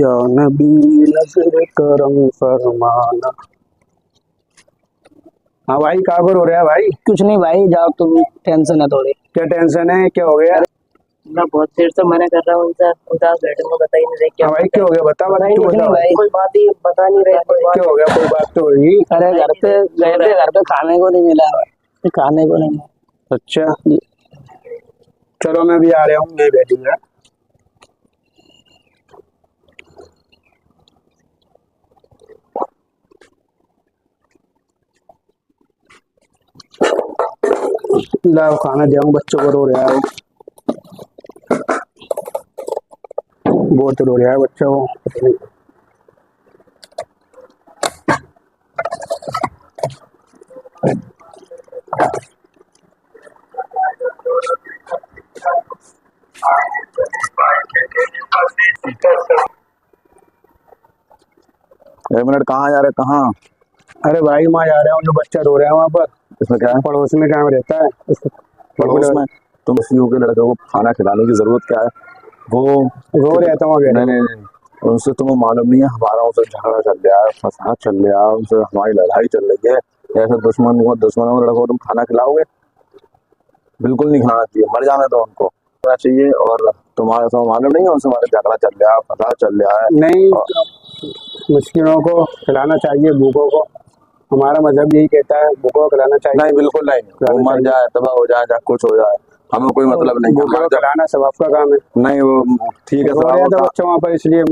या नबी नजर करम फरमाना। हाँ भाई, कहाँ पर हो रहा है भाई? कुछ नहीं भाई, जाओ तुम, टेंशन है थोड़ी। क्या टेंशन है? क्या हो गया? मैं बहुत देर से मना कर रहा हूँ उनसे, उनका बैठे को बता ही नहीं रहे क्या। हाँ भाई, क्या हो गया? बता बता, तू बता भाई, कोई बात ही बता नहीं रहे, कोई बात क्या हो गया? कोई बात तो होगी। अरे घर पे गए थे, घर पे खाने को नहीं मिला, खाने को नहीं। अच्छा चलो, मैं भी आ रहा हूँ, मैं बैठूंगा। लाओ खाना दे, बच्चों को रो रहा है, बहुत रो रहा है बच्चों को। एक मिनट, कहाँ जा रहे? कहाँ? अरे भाई, मैं जा रहा हूँ, जो बच्चा रो रहा है वहाँ पर। इसमें क्या है? पड़ोस में काम रहता है। पड़ोस में तुम सीओ के लड़के को खाना खिलाने की जरूरत क्या है? वो रो रहता हूँ। नहीं नहीं नहीं, उनसे तुम्हें मालूम नहीं है हमारा उनसे झगड़ा चल रहा है, फसाद चल रहा है, उनसे हमारी लड़ाई चल रही है। ऐसे दुश्मनों के लड़कों को तुम खाना खिलाओगे? बिल्कुल नहीं खाना चाहिए, मर जाने दो उनको चाहिए। और तुम्हारे तो मालूम नहीं है उनसे हमारा झगड़ा चल रहा है, फसाद चल रहा है। नहीं, मुस्किनों को खिलाना चाहिए, भूखों को। हमारा मजहब यही कहता है, भूखों को खिलाना चाहिए। नहीं, बिल्कुल नहीं। वो मर जाए, तबाह हो जाए, कुछ हो जाए, हमें कोई मतलब नहीं। भूखों को खिलाना सब आपका काम है। नहीं, वो ठीक है, रो रहा था बच्चा वहाँ पर, इसलिए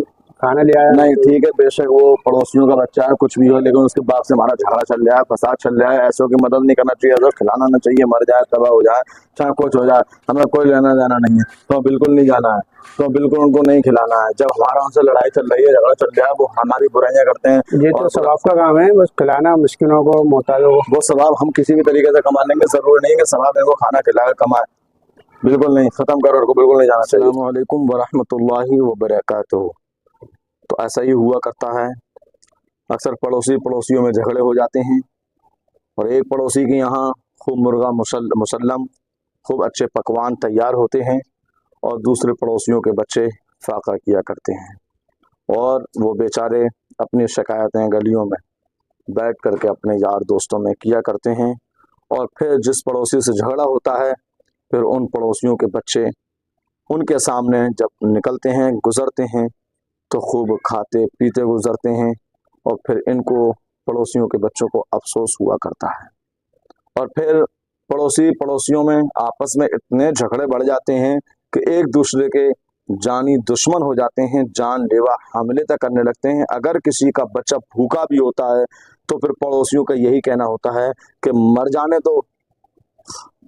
खाना ले आया। नहीं ठीक है, बेशक वो पड़ोसियों का बच्चा है, कुछ भी हो, लेकिन उसके बाप से हमारा झगड़ा चल रहा है, फसाद चल रहा है। ऐसों की मदद नहीं करना चाहिए, ऐसा खिलाना नहीं चाहिए। मर जाए, तबाह हो जाए, चाहे कुछ हो जाए, हमें कोई लेना देना नहीं है। तो बिल्कुल नहीं जाना है, तो बिल्कुल उनको नहीं खिलाना है। जब हमारा उनसे लड़ाई चल रही है, झगड़ा चल रहा है, वो हमारी बुराइयां करते हैं। ये तो सब आपका काम है, बस खिलाना मुस्किनों को, मोहताजों को। वो सवाब हम किसी भी तरीके से कमा लेंगे, जरूरी नहीं है कि सवाब इनको खाना खिलाकर कमाए। बिल्कुल नहीं, खत्म करो, उनको बिल्कुल नहीं जाना चाहिए। अस्सलामु अलैकुम वरहमतुल्लाहि वबरकातुहू। तो ऐसा ही हुआ करता है, अक्सर पड़ोसियों में झगड़े हो जाते हैं। और एक पड़ोसी के यहाँ खूब मुर्गा मुसल्लम, खूब अच्छे पकवान तैयार होते हैं, और दूसरे पड़ोसियों के बच्चे फाका किया करते हैं। और वो बेचारे अपनी शिकायतें गलियों में बैठ करके अपने यार दोस्तों में किया करते हैं। और फिर जिस पड़ोसी से झगड़ा होता है, फिर उन पड़ोसियों के बच्चे उनके सामने जब निकलते हैं, गुजरते हैं, तो खूब खाते पीते गुजरते हैं। और फिर इनको, पड़ोसियों के बच्चों को अफसोस हुआ करता है। और फिर पड़ोसियों में आपस में इतने झगड़े बढ़ जाते हैं कि एक दूसरे के जानी दुश्मन हो जाते हैं, जानलेवा हमले तक करने लगते हैं। अगर किसी का बच्चा भूखा भी होता है, तो फिर पड़ोसियों का यही कहना होता है कि मर जाने दो,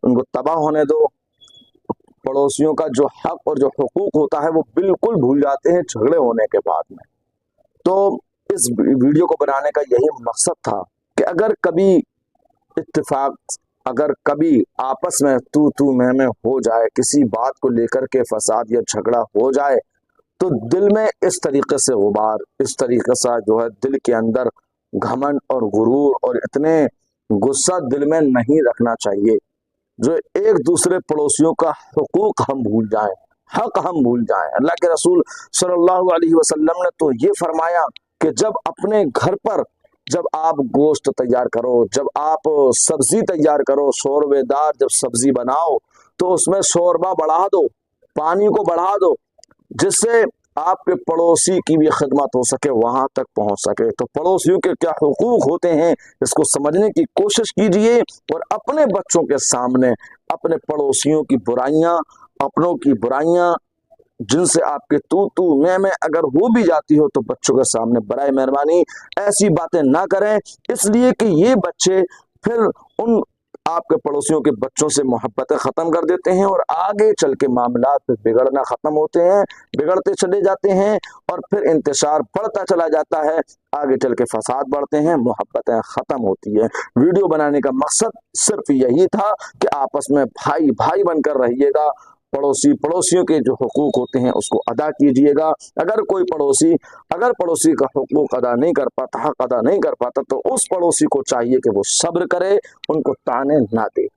उनको तबाह होने दो। पड़ोसियों का जो हक और जो हुकूक होता है, वो बिल्कुल भूल जाते हैं झगड़े होने के बाद में। तो इस वीडियो को बनाने का यही मकसद था कि अगर कभी इत्तेफाक, अगर कभी आपस में तू मैं हो जाए, किसी बात को लेकर के फसाद या झगड़ा हो जाए, तो दिल में इस तरीके से गुबार, इस तरीके से जो है दिल के अंदर घमंड और गुरूर और इतने गुस्सा दिल में नहीं रखना चाहिए, जो एक दूसरे पड़ोसियों का हुकूक हम भूल जाएं, हक हम भूल जाएं। अल्लाह के रसूल सल्लल्लाहु अलैहि वसल्लम ने तो ये फरमाया कि जब अपने घर पर, जब आप गोश्त तैयार करो, जब आप सब्जी तैयार करो, शोरबेदार जब सब्जी बनाओ, तो उसमें शोरबा बढ़ा दो, पानी को बढ़ा दो, जिससे आपके पड़ोसी की भी खिदमत हो सके, वहां तक पहुंच सके। तो पड़ोसियों के क्या हुकूक होते हैं, इसको समझने की कोशिश कीजिए, और अपने बच्चों के सामने अपने पड़ोसियों की बुराइयां, अपनों की बुराइयां, जिनसे आपके तू मैं अगर हो भी जाती हो, तो बच्चों के सामने बराए मेहरबानी ऐसी बातें ना करें, इसलिए कि ये बच्चे फिर उन आपके पड़ोसियों के बच्चों से मोहब्बतें खत्म कर देते हैं, और आगे चल के मामला फिर बिगड़ना खत्म होते हैं, बिगड़ते चले जाते हैं, और फिर इंतशार बढ़ता चला जाता है, आगे चल के फसाद बढ़ते हैं, मोहब्बतें खत्म होती है। वीडियो बनाने का मकसद सिर्फ यही था कि आपस में भाई भाई बनकर रहिएगा, पड़ोसियों के जो हुकूक होते हैं उसको अदा कीजिएगा। अगर पड़ोसी का हुकूक अदा नहीं कर पाता, हक अदा नहीं कर पाता, तो उस पड़ोसी को चाहिए कि वो सब्र करे, उनको ताने ना दे।